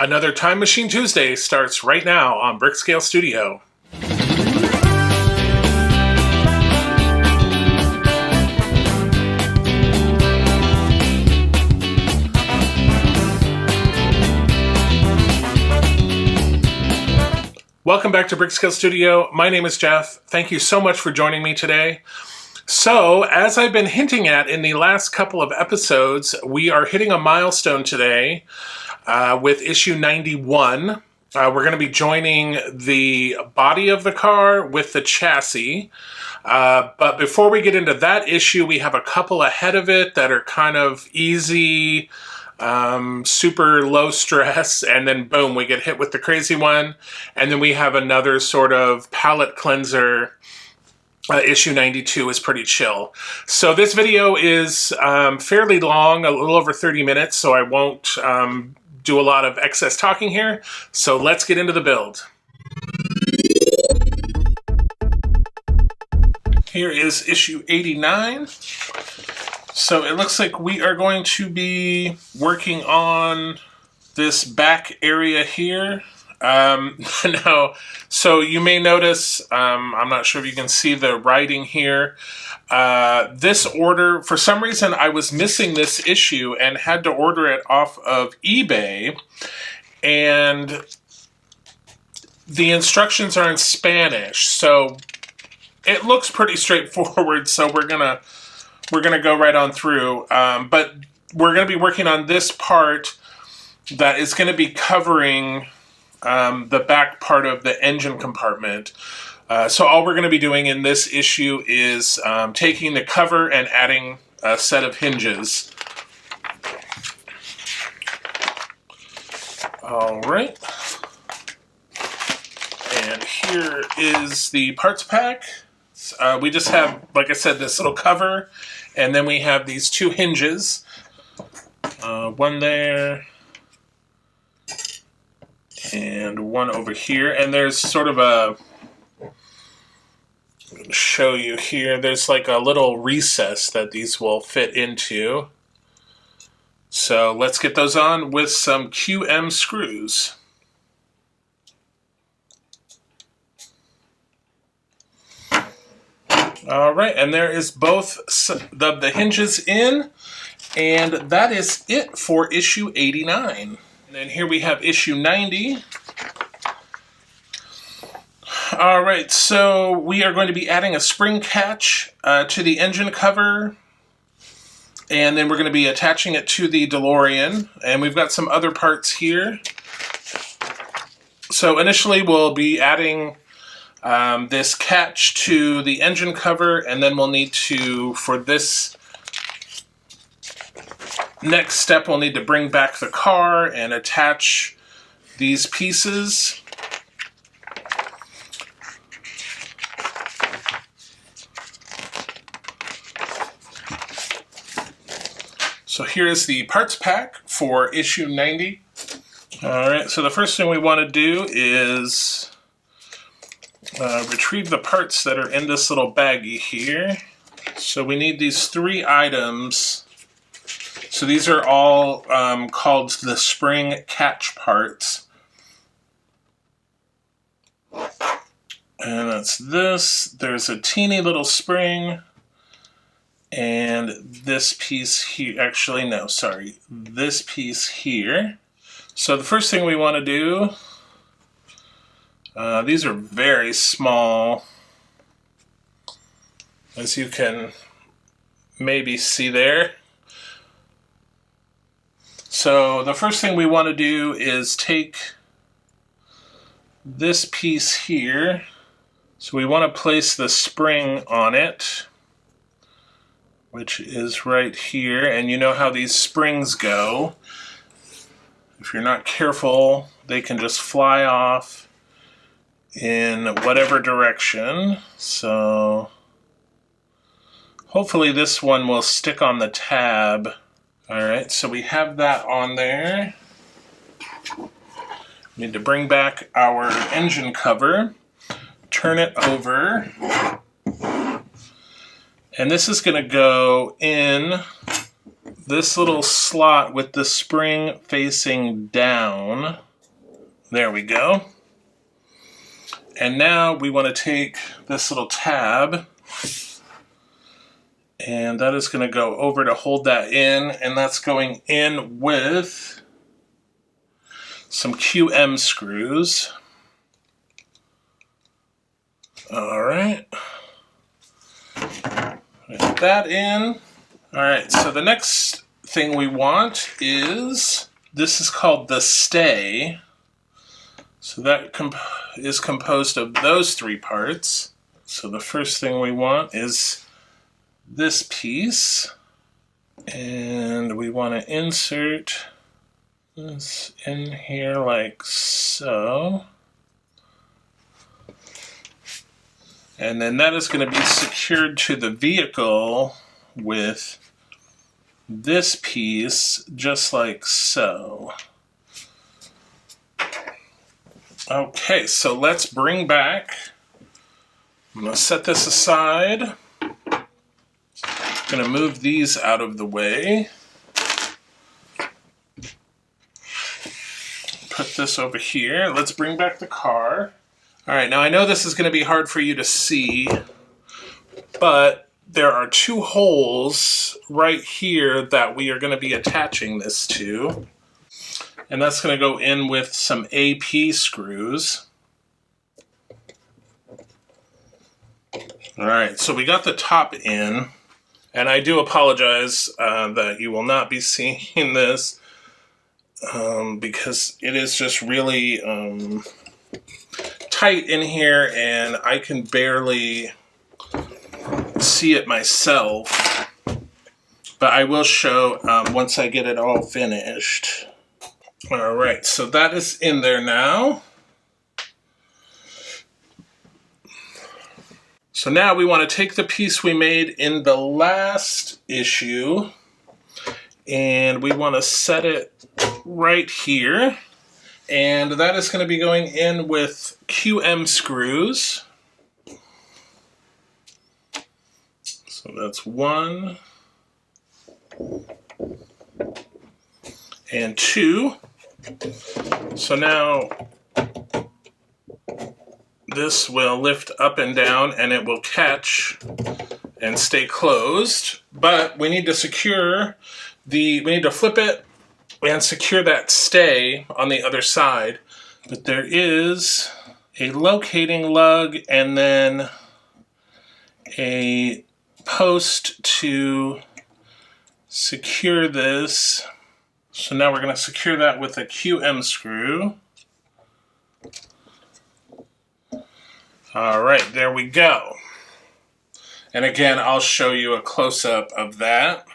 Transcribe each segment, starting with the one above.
Another Time Machine Tuesday starts right now on Brickscale Studio. Welcome back to Brickscale Studio. My name is Jeff. Thank you so much for joining me today. So, as I've been hinting at in the last couple of episodes, we are hitting a milestone today with issue 91. We're going to be joining the body of the car with the chassis. But before we get into that issue, we have a couple ahead of it that are kind of easy, super low stress, and then boom, we get hit with the crazy one. And then we have another sort of palate cleanser. Issue 92 is pretty chill. So this video is fairly long, a little over 30 minutes, so I won't do a lot of excess talking here. So let's get into the build. Here is issue 89. So it looks like we are going to be working on this back area here. No, so you may notice, I'm not sure if you can see the writing here. This order, for some reason I was missing this issue and had to order it off of eBay, and the instructions are in Spanish, so it looks pretty straightforward, so we're gonna go right on through, but we're gonna be working on this part that is gonna be covering the back part of the engine compartment. So all we're going to be doing in this issue is taking the cover and adding a set of hinges. All right. And here is the parts pack. We just have, like I said, this little cover, and then we have these two hinges. One there. And one over here, and there's sort of a, I'm going to show you here, there's like a little recess that these will fit into. So let's get those on with some QM screws. All right, and there is both the hinges in, and that is it for issue 89. And then here we have issue 90. All right, so we are going to be adding a spring catch to the engine cover, and then we're going to be attaching it to the DeLorean, and we've got some other parts here. So initially we'll be adding this catch to the engine cover, and then we'll need to, for this next step, we'll need to bring back the car and attach these pieces. So here's the parts pack for issue 90. All right, so the first thing we want to do is retrieve the parts that are in this little baggie here. So we need these three items. So these are all called the spring catch parts. And that's this. There's a teeny little spring. And this piece here, actually no, sorry, this piece here. So the first thing we want to do, these are very small, as you can maybe see there. So the first thing we want to do is take this piece here. So we want to place the spring on it, which is right here. And you know how these springs go. If you're not careful, they can just fly off in whatever direction. So hopefully this one will stick on the tab. All right, so we have that on there. We need to bring back our engine cover, turn it over, and this is going to go in this little slot with the spring facing down. There we go. And now we want to take this little tab, and that is going to go over to hold that in, and that's going in with some QM screws. All right. Put that in. All right, so the next thing we want is, this is called the stay. So that is composed of those three parts. So the first thing we want is this piece. And we want to insert this in here like so. And then that is going to be secured to the vehicle with this piece, just like so. Okay, so let's bring back, I'm going to set this aside. I'm going to move these out of the way. Put this over here. Let's bring back the car. All right, now I know this is going to be hard for you to see, but there are two holes right here that we are going to be attaching this to. And that's going to go in with some AP screws. All right, so we got the top in. And I do apologize that you will not be seeing this because it is just really tight in here and I can barely see it myself, but I will show once I get it all finished. All right, so that is in there now. So now we want to take the piece we made in the last issue and we want to set it right here. And that is going to be going in with QM screws. So that's 1 and 2. So now this will lift up and down and it will catch and stay closed. But we need to secure we need to flip it and secure that stay on the other side. But there is a locating lug and then a post to secure this. So now we're going to secure that with a QM screw. All right, there we go. And again, I'll show you a close-up of that.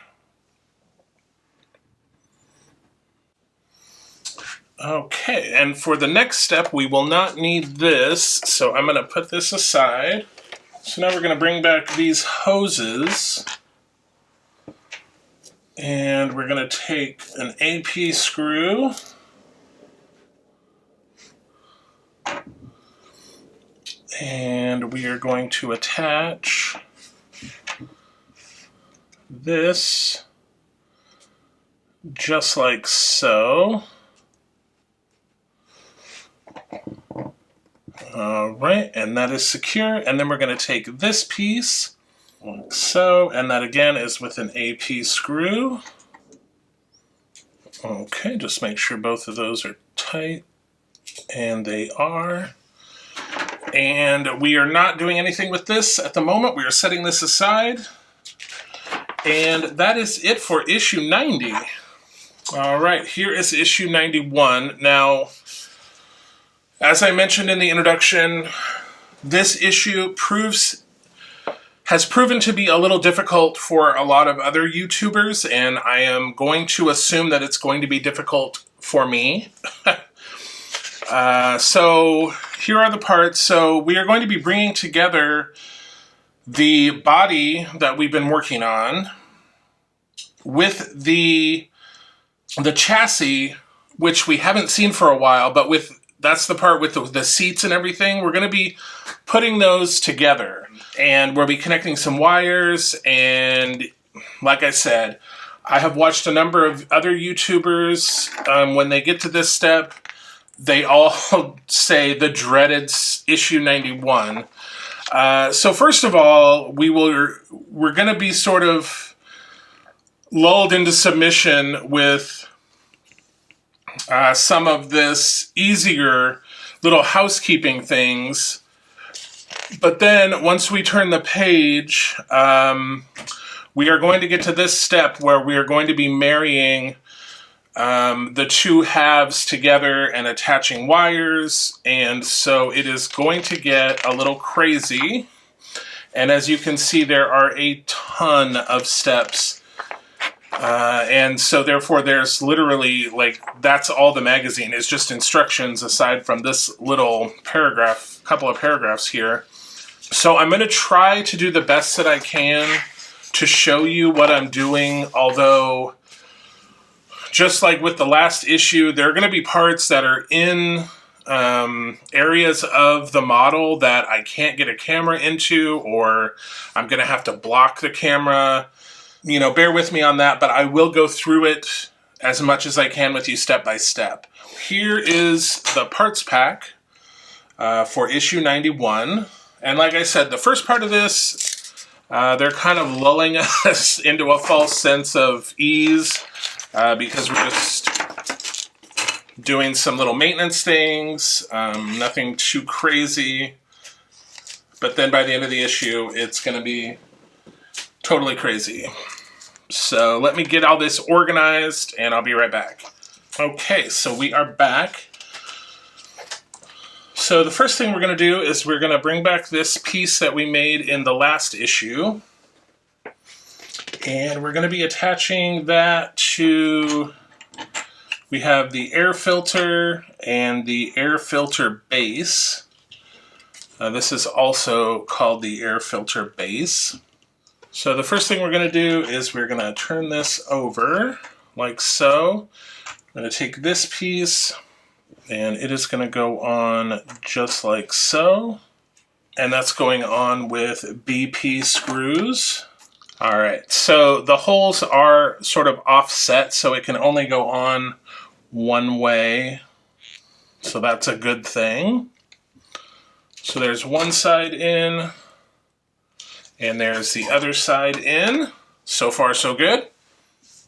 Okay, and for the next step, we will not need this, so I'm going to put this aside. So now we're going to bring back these hoses, and we're going to take an AP screw, and we are going to attach this just like so. All right, and that is secure. And then we're going to take this piece, like so, and that again is with an AP screw. Okay, just make sure both of those are tight, and they are. And we are not doing anything with this at the moment. We are setting this aside. And that is it for issue 90. All right, here is issue 91. Now, as I mentioned in the introduction, this issue has proven to be a little difficult for a lot of other YouTubers, and I am going to assume that it's going to be difficult for me. So here are the parts. So we are going to be bringing together the body that we've been working on with the chassis, which we haven't seen for a while, but that's the part with the seats and everything. We're going to be putting those together, and we'll be connecting some wires. And like I said, I have watched a number of other YouTubers when they get to this step, they all say the dreaded issue 91. So first of all, we're going to be sort of lulled into submission with some of this easier little housekeeping things. But then once we turn the page, we are going to get to this step where we are going to be marrying the two halves together and attaching wires, and so it is going to get a little crazy. And as you can see, there are a ton of steps, and so therefore there's literally, like, that's all the magazine is, just instructions aside from this little paragraph, couple of paragraphs here. So I'm going to try to do the best that I can to show you what I'm doing, although just like with the last issue, there are going to be parts that are in areas of the model that I can't get a camera into, or I'm going to have to block the camera. You know, bear with me on that, but I will go through it as much as I can with you step by step. Here is the parts pack for issue 91. And like I said, the first part of this, they're kind of lulling us into a false sense of ease because we're just doing some little maintenance things, nothing too crazy. But then by the end of the issue, it's going to be totally crazy. So let me get all this organized and I'll be right back. Okay, so we are back. So the first thing we're going to do is we're going to bring back this piece that we made in the last issue. And we're going to be attaching that to, we have the air filter and the air filter base. This is also called the air filter base. So the first thing we're going to do is we're going to turn this over like so. I'm going to take this piece and it is going to go on just like so. And that's going on with BP screws. All right, so the holes are sort of offset, so it can only go on one way. So that's a good thing. So there's one side in, and there's the other side in. So far, so good.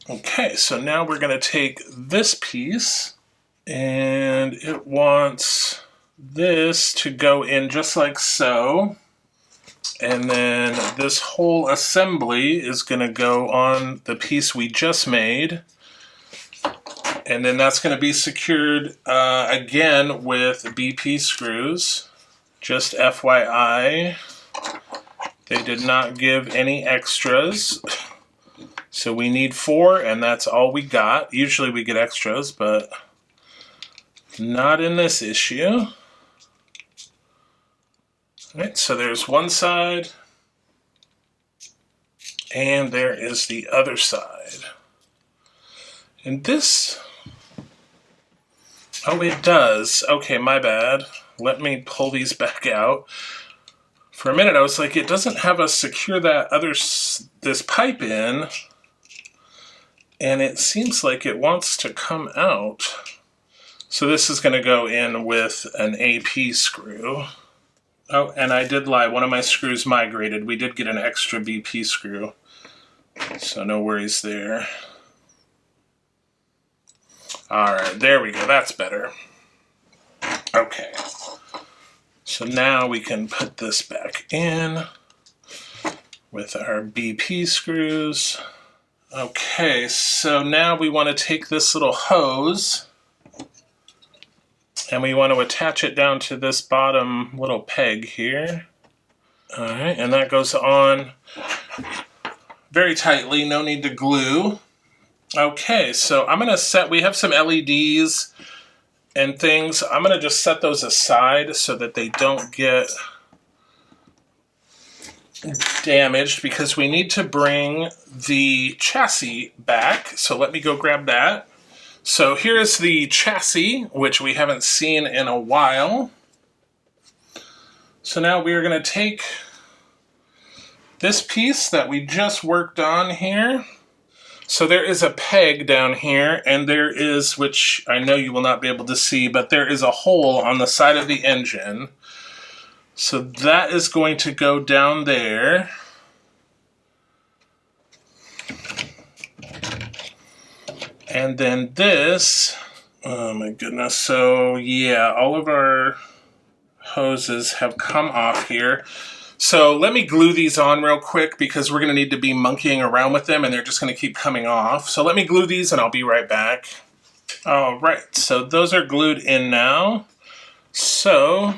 Okay, so now we're going to take this piece, and it wants this to go in just like so. And then this whole assembly is going to go on the piece we just made. And then that's going to be secured again with BP screws. Just FYI, they did not give any extras. So we need 4, and that's all we got. Usually we get extras, but not in this issue. All right, so there's one side, and there is the other side. And this, oh, it does. Okay, my bad. Let me pull these back out. For a minute, I was like, it doesn't have us secure that this pipe in, and it seems like it wants to come out. So this is going to go in with an AP screw. Oh, and I did lie. One of my screws migrated. We did get an extra BP screw, so no worries there. All right, there we go. That's better. Okay. So now we can put this back in with our BP screws. Okay, so now we want to take this little hose and we want to attach it down to this bottom little peg here. All right, and that goes on very tightly, no need to glue. Okay, so I'm going to set, we have some LEDs and things. I'm going to just set those aside so that they don't get damaged because we need to bring the chassis back. So let me go grab that. So here's the chassis, which we haven't seen in a while. So now we're going to take this piece that we just worked on here. So there is a peg down here, and there is, which I know you will not be able to see, but there is a hole on the side of the engine. So that is going to go down there. And then this, oh my goodness, so yeah, all of our hoses have come off here. So let me glue these on real quick because we're going to need to be monkeying around with them and they're just going to keep coming off. So let me glue these and I'll be right back. All right, so those are glued in now. So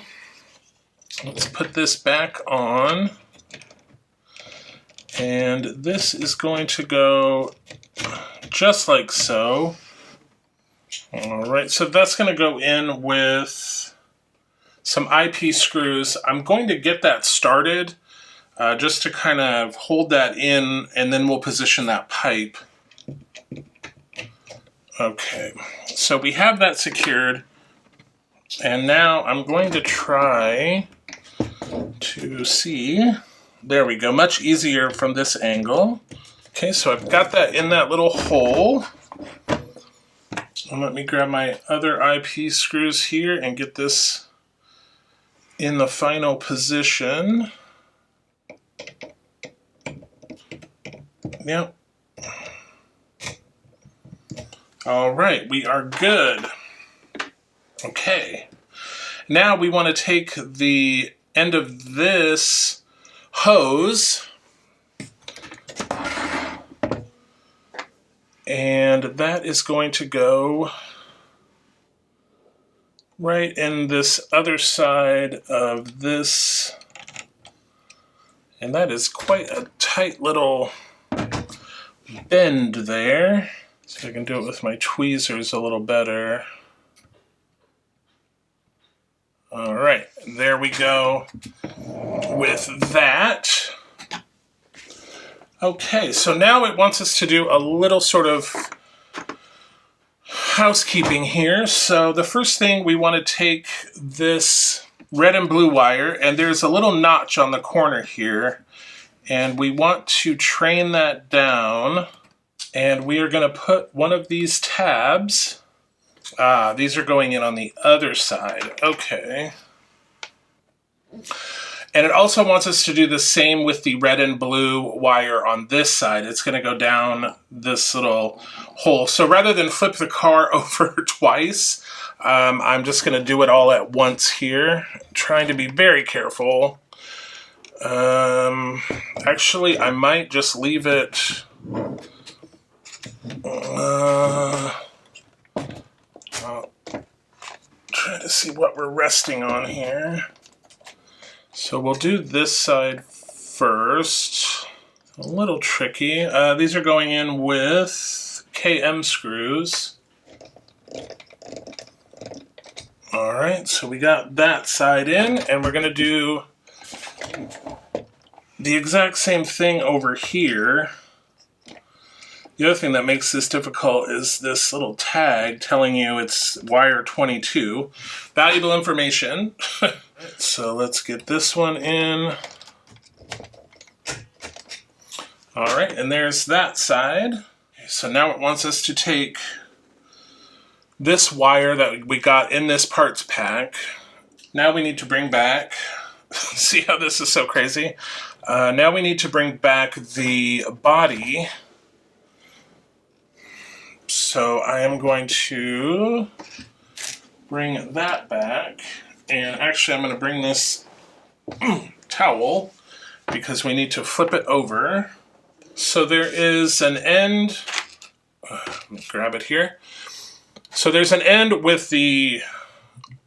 let's put this back on. And this is going to go just like so. All right, so that's going to go in with some IP screws. I'm going to get that started just to kind of hold that in, and then we'll position that pipe. Okay, so we have that secured, and now I'm going to try to see. There we go, much easier from this angle. Okay, so I've got that in that little hole. And let me grab my other IP screws here and get this in the final position. Yep. All right, we are good. Okay. Now we want to take the end of this hose and that is going to go right in this other side of this, and that is quite a tight little bend there. So I can do it with my tweezers a little better. All right, there we go with that. Okay, so now it wants us to do a little sort of housekeeping here. So the first thing, we want to take this red and blue wire, and there's a little notch on the corner here, and we want to train that down, and we are going to put one of these tabs. These are going in on the other side. Okay. And it also wants us to do the same with the red and blue wire on this side. It's going to go down this little hole. So rather than flip the car over twice, I'm just going to do it all at once here, trying to be very careful. Actually, I might just leave it. I'll try to see what we're resting on here. So we'll do this side first. A little tricky. These are going in with KM screws. All right, so we got that side in, and we're going to do the exact same thing over here. The other thing that makes this difficult is this little tag telling you it's wire 22. Valuable information. So let's get this one in. All right, and there's that side. So now it wants us to take this wire that we got in this parts pack. Now we need to bring back, see how this is so crazy? Now we need to bring back the body. So I am going to bring that back. And actually, I'm going to bring this towel because we need to flip it over. So there is an end. Let me grab it here. So there's an end with a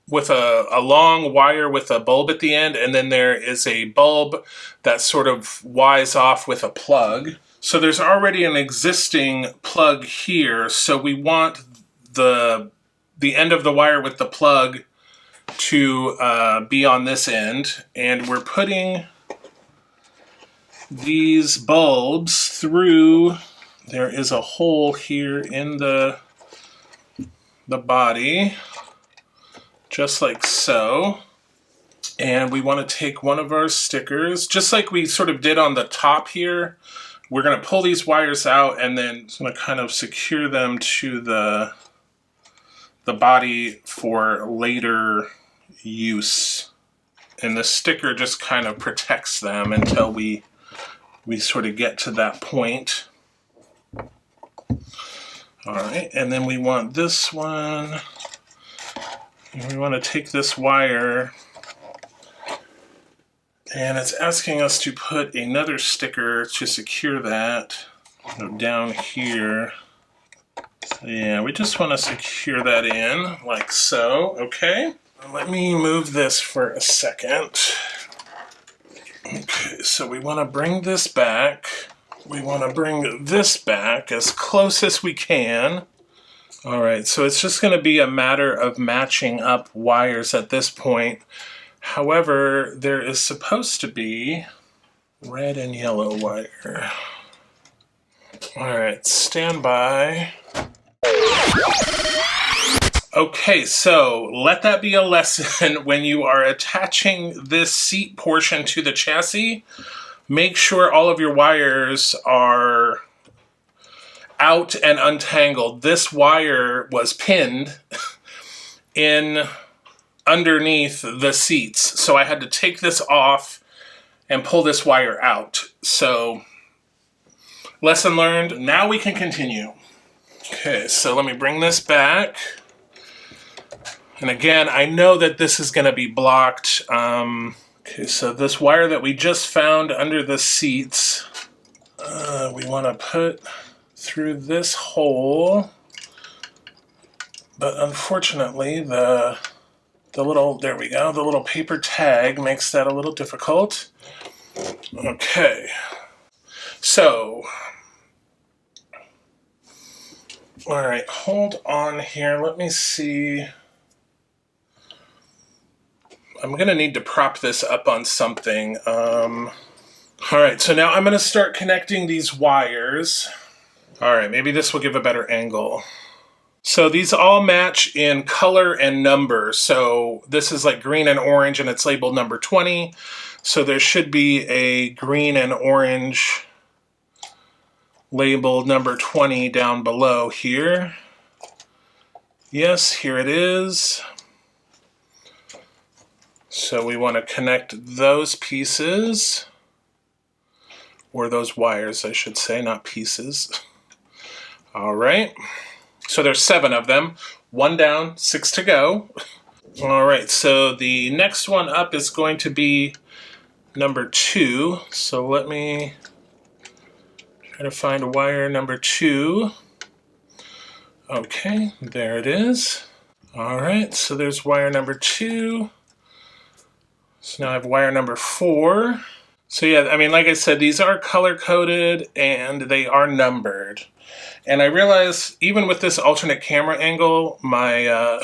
long wire with a bulb at the end, and then there is a bulb that sort of wires off with a plug. So there's already an existing plug here. So we want the end of the wire with the plug to be on this end, and we're putting these bulbs through. There is a hole here in the body, just like so, and we want to take one of our stickers, just like we sort of did on the top here we're going to pull these wires out and then I'm going to kind of secure them to the body for later use. And the sticker just kind of protects them until we sort of get to that point. All right, and then we want this one. And we want to take this wire, and it's asking us to put another sticker to secure that down here. So yeah, we just want to secure that in like so. Okay, let me move this for a second. Okay, so we want to bring this back. We want to bring this back as close as we can. All right, so it's just going to be a matter of matching up wires at this point. However, there is supposed to be red and yellow wire. All right, stand by. Okay, so let that be a lesson when you are attaching this seat portion to the chassis. Make sure all of your wires are out and untangled. This wire was pinned in underneath the seats, so I had to take this off and pull this wire out. So, lesson learned. Now we can continue. Okay, so let me bring this back. And again, I know that this is going to be blocked. Okay, so this wire that we just found under the seats, we want to put through this hole, but unfortunately the little, there we go, the little paper tag makes that a little difficult. Okay, so, all right, hold on here, let me see. I'm going to need to prop this up on something. All right, so now I'm going to start connecting these wires. All right, maybe this will give a better angle. So these all match in color and number. So this is like green and orange and it's labeled number 20. So there should be a green and orange labeled number 20 down below here. Yes, here it is. So we want to connect those pieces, or those wires, I should say, not pieces. All right, so there's 7 of them. 1 down, 6 to go. All right, so the next one up is going to be number 2. So let me try to find wire number 2. Okay, there it is. All right, so there's wire number 2. So now I have wire number 4. So yeah, I mean, like I said, these are color-coded and they are numbered. And I realize, even with this alternate camera angle, my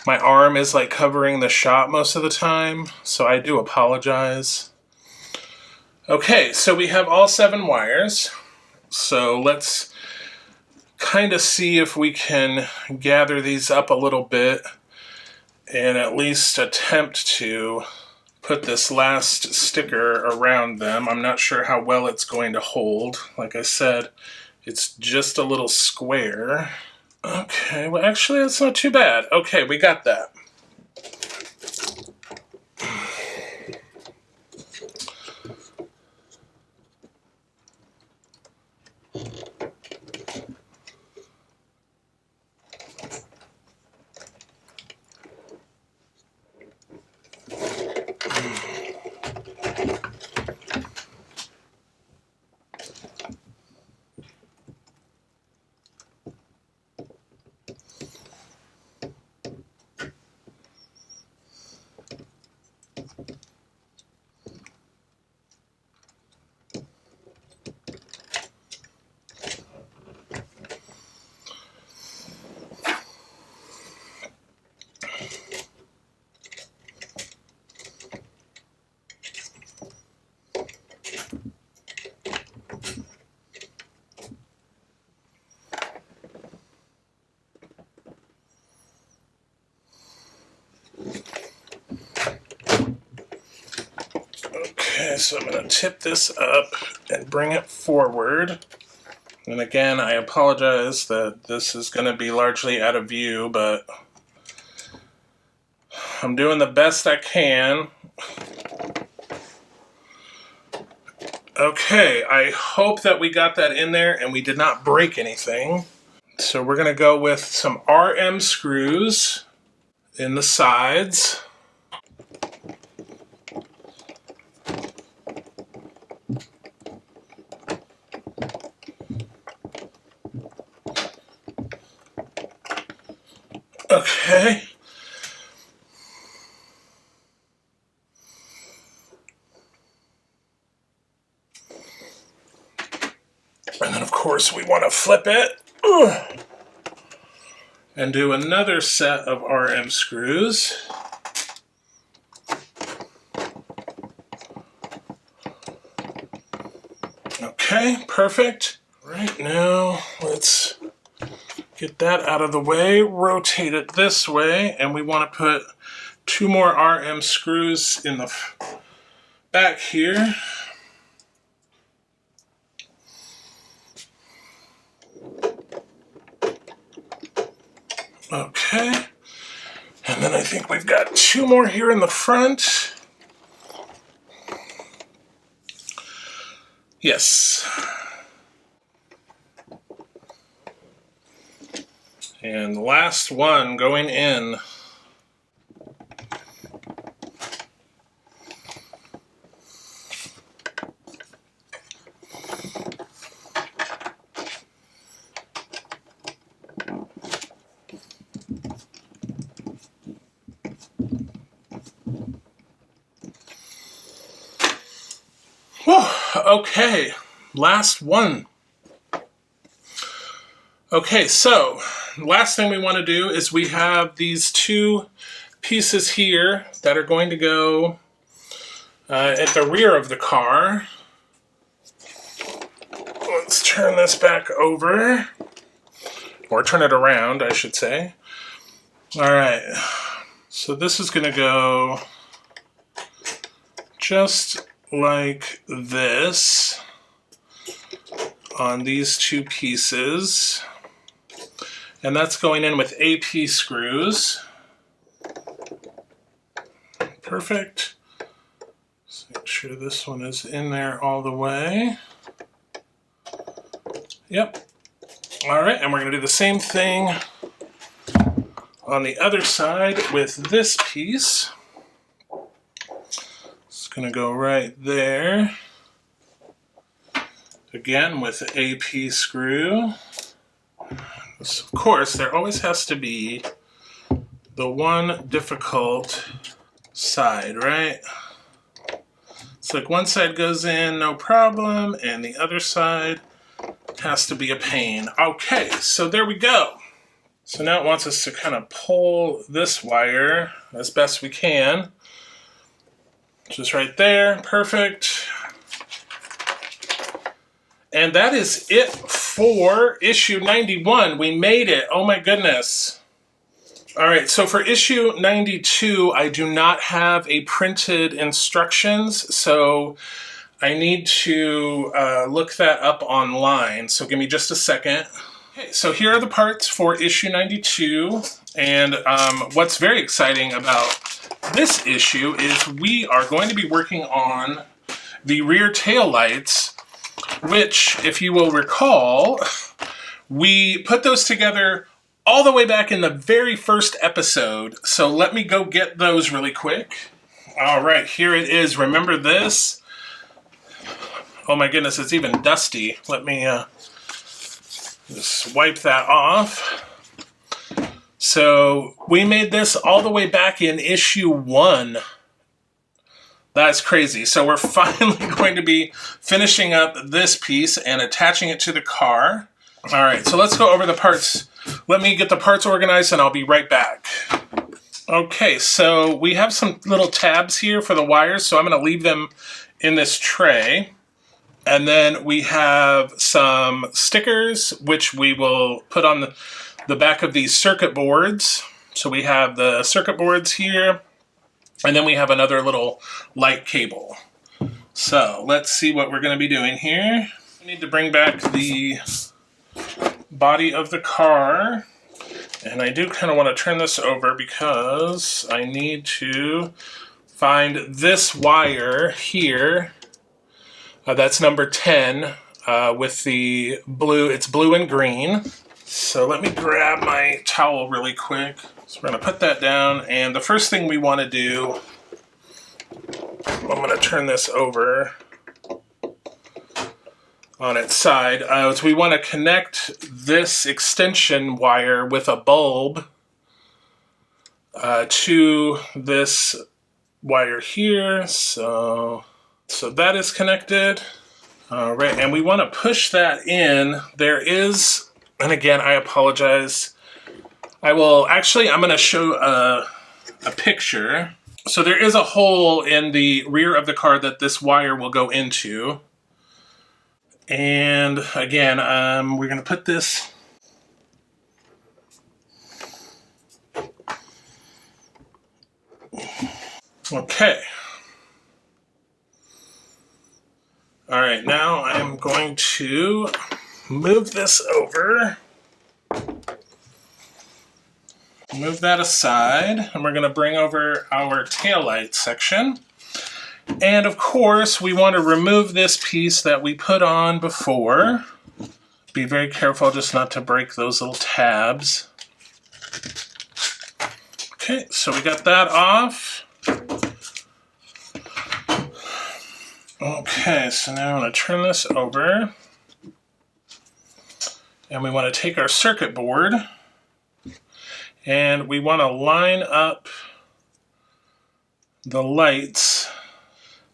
my arm is like covering the shot most of the time, so I do apologize. Okay, so we have all 7 wires. So let's kind of see if we can gather these up a little bit and at least attempt to put this last sticker around them. I'm not sure how well it's going to hold. Like I said, it's just a little square. Okay, well actually that's not too bad. Okay, we got that. Okay, so I'm going to tip this up and bring it forward. And again, I apologize that this is going to be largely out of view, but I'm doing the best I can. Okay, I hope that we got that in there and we did not break anything. So we're going to go with some RM screws in the sides. Okay. And then of course we want to flip it and do another set of RM screws. Okay, perfect. Right now, let's get that out of the way, rotate it this way, and we want to put 2 more RM screws in the back here. Okay, and then I think we've got 2 more here in the front. Yes. And the last one going in. Whew, okay, last one. Okay, so last thing we want to do is we have these 2 pieces here that are going to go at the rear of the car. Let's turn this back over, or turn it around, I should say. All right, so this is going to go just like this on these 2 pieces. And that's going in with AP screws. Perfect. Let's make sure this one is in there all the way. Yep. All right, and we're going to do the same thing on the other side with this piece. It's going to go right there. Again with AP screw. Of course, there always has to be the one difficult side, right? It's like one side goes in, no problem, and the other side has to be a pain. Okay, so there we go. So now it wants us to kind of pull this wire as best we can. Just right there, perfect. And that is it for issue 91. We made it. Oh my goodness. All right, so for issue 92, I do not have a printed instructions, so I need to look that up online. So give me just a second. Okay, so here are the parts for issue 92. And what's very exciting about this issue is we are going to be working on the rear tail lights, which, if you will recall, we put those together all the way back in the very first episode. So let me go get those really quick. All right, here it is. Remember this? Oh my goodness, it's even dusty. Let me just wipe that off. So we made this all the way back in issue 1. That's crazy. So we're finally going to be finishing up this piece and attaching it to the car. All right, so let's go over the parts. Let me get the parts organized and I'll be right back. Okay, so we have some little tabs here for the wires, so I'm going to leave them in this tray. And then we have some stickers, which we will put on the back of these circuit boards. So we have the circuit boards here. And then we have another little light cable. So let's see what we're going to be doing here. We need to bring back the body of the car. And I do kind of want to turn this over because I need to find this wire here. That's number 10 with the blue. It's blue and green. So let me grab my towel really quick. So we're going to put that down. And the first thing we want to do, I'm going to turn this over on its side, is we want to connect this extension wire with a bulb to this wire here. So that is connected. All right, and we want to push that in. There is, and again, I apologize. I'm going to show a picture. So there is a hole in the rear of the car that this wire will go into. And again, we're going to put this okay. All right, now I'm going to move this over. Move that aside, and we're going to bring over our taillight section. And of course, we want to remove this piece that we put on before. Be very careful just not to break those little tabs. Okay, so we got that off. Okay, so now I'm going to turn this over. And we want to take our circuit board. And we want to line up the lights.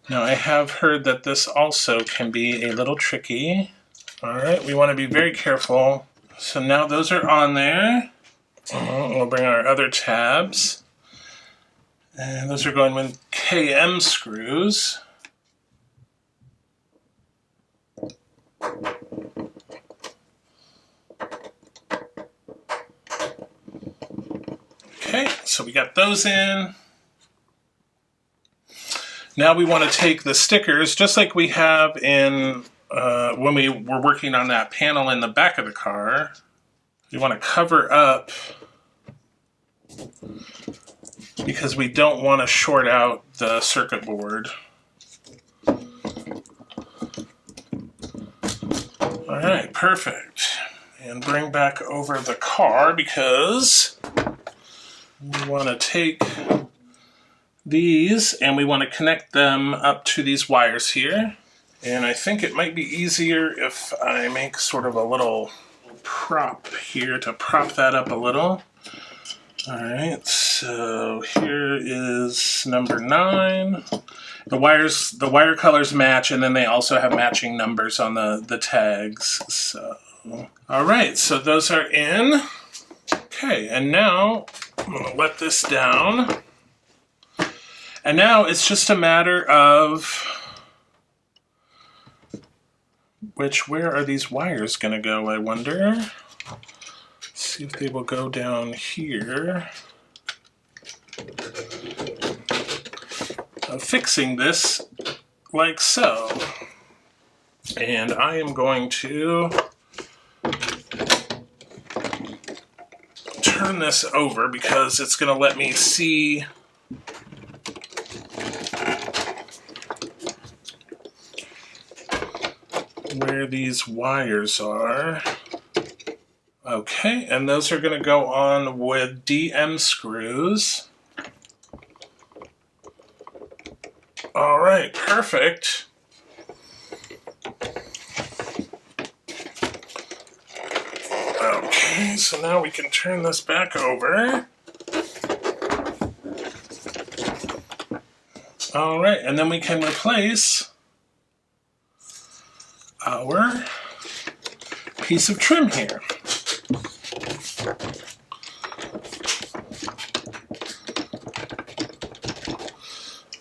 Now, I have heard that this also can be a little tricky. All right, we want to be very careful. So now those are on there. We'll bring our other tabs. And those are going with KM screws. Okay, so we got those in. Now we want to take the stickers, just like we have in when we were working on that panel in the back of the car. We want to cover up because we don't want to short out the circuit board. All right, perfect. And bring back over the car because we want to take these and we want to connect them up to these wires here. And I think it might be easier if I make sort of a little prop here to prop that up a little. All right, so here is number 9. The wire colors match, and then they also have matching numbers on the tags. So, all right, so those are in. Okay, and now I'm gonna let this down. And now it's just a matter of where are these wires gonna go, I wonder? Let's see if they will go down here. Fixing this like so. And I am going to turn this over because it's going to let me see where these wires are. Okay, and those are going to go on with DM screws. All right, perfect. Okay, so now we can turn this back over. All right, and then we can replace our piece of trim here.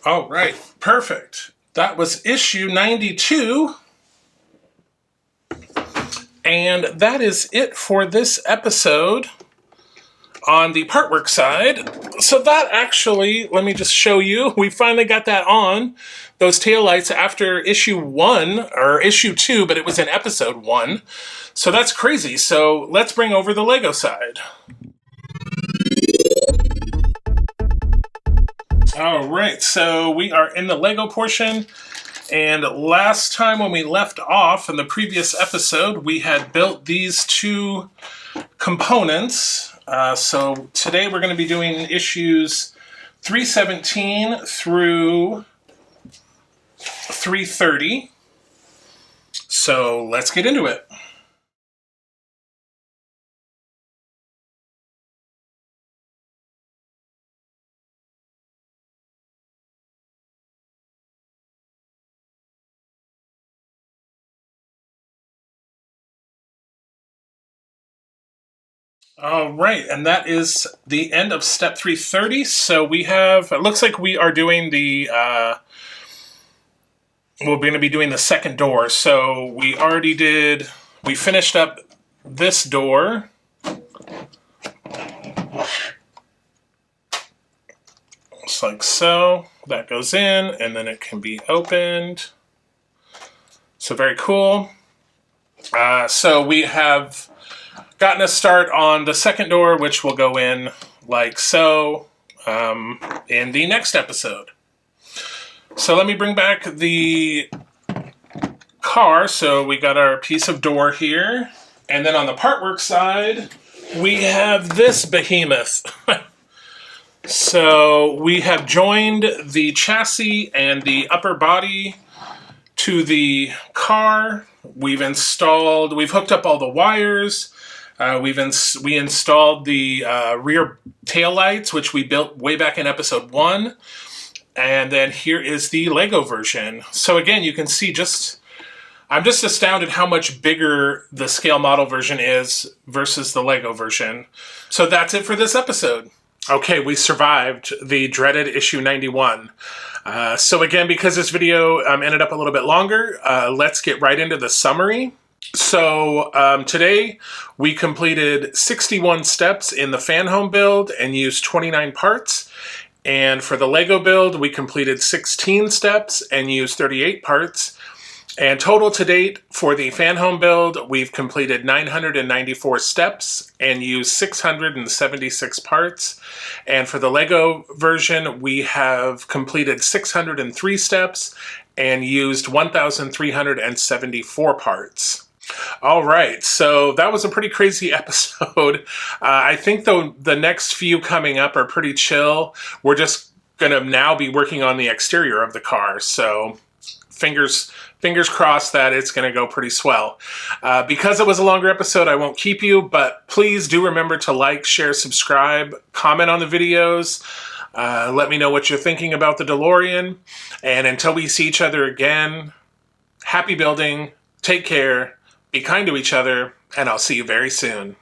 All right, perfect. That was issue 92. And that is it for this episode on the Partwork side. So that actually, let me just show you, we finally got that on, those taillights after issue 1, or issue 2, but it was in episode 1. So that's crazy. So let's bring over the Lego side. All right, so we are in the Lego portion. And last time when we left off in the previous episode, we had built these 2 components. So today we're going to be doing issues 317 through 330. So let's get into it. All right, and that is the end of step 330. So we have, it looks like we are doing the, we're going to be doing the second door. So we finished up this door. Just like so. That goes in, and then it can be opened. So very cool. So we have gotten a start on the second door, which will go in like so in the next episode. So let me bring back the car. So we got our piece of door here. And then on the Partwork side, we have this behemoth. So we have joined the chassis and the upper body to the car. We've hooked up all the wires. We installed the rear taillights, which we built way back in episode 1. And then here is the Lego version. So again, you can see I'm just astounded how much bigger the scale model version is versus the Lego version. So that's it for this episode. Okay, we survived the dreaded issue 91. So again, because this video ended up a little bit longer, let's get right into the summary. So today we completed 61 steps in the Fanhome build and used 29 parts. And for the Lego build, we completed 16 steps and used 38 parts. And total to date for the Fanhome build, we've completed 994 steps and used 676 parts. And for the Lego version, we have completed 603 steps and used 1,374 parts. All right, so that was a pretty crazy episode. I think the next few coming up are pretty chill. We're just going to now be working on the exterior of the car, so fingers crossed that it's going to go pretty swell. Because it was a longer episode, I won't keep you, but please do remember to like, share, subscribe, comment on the videos. Let me know what you're thinking about the DeLorean. And until we see each other again, happy building, take care, be kind to each other, and I'll see you very soon.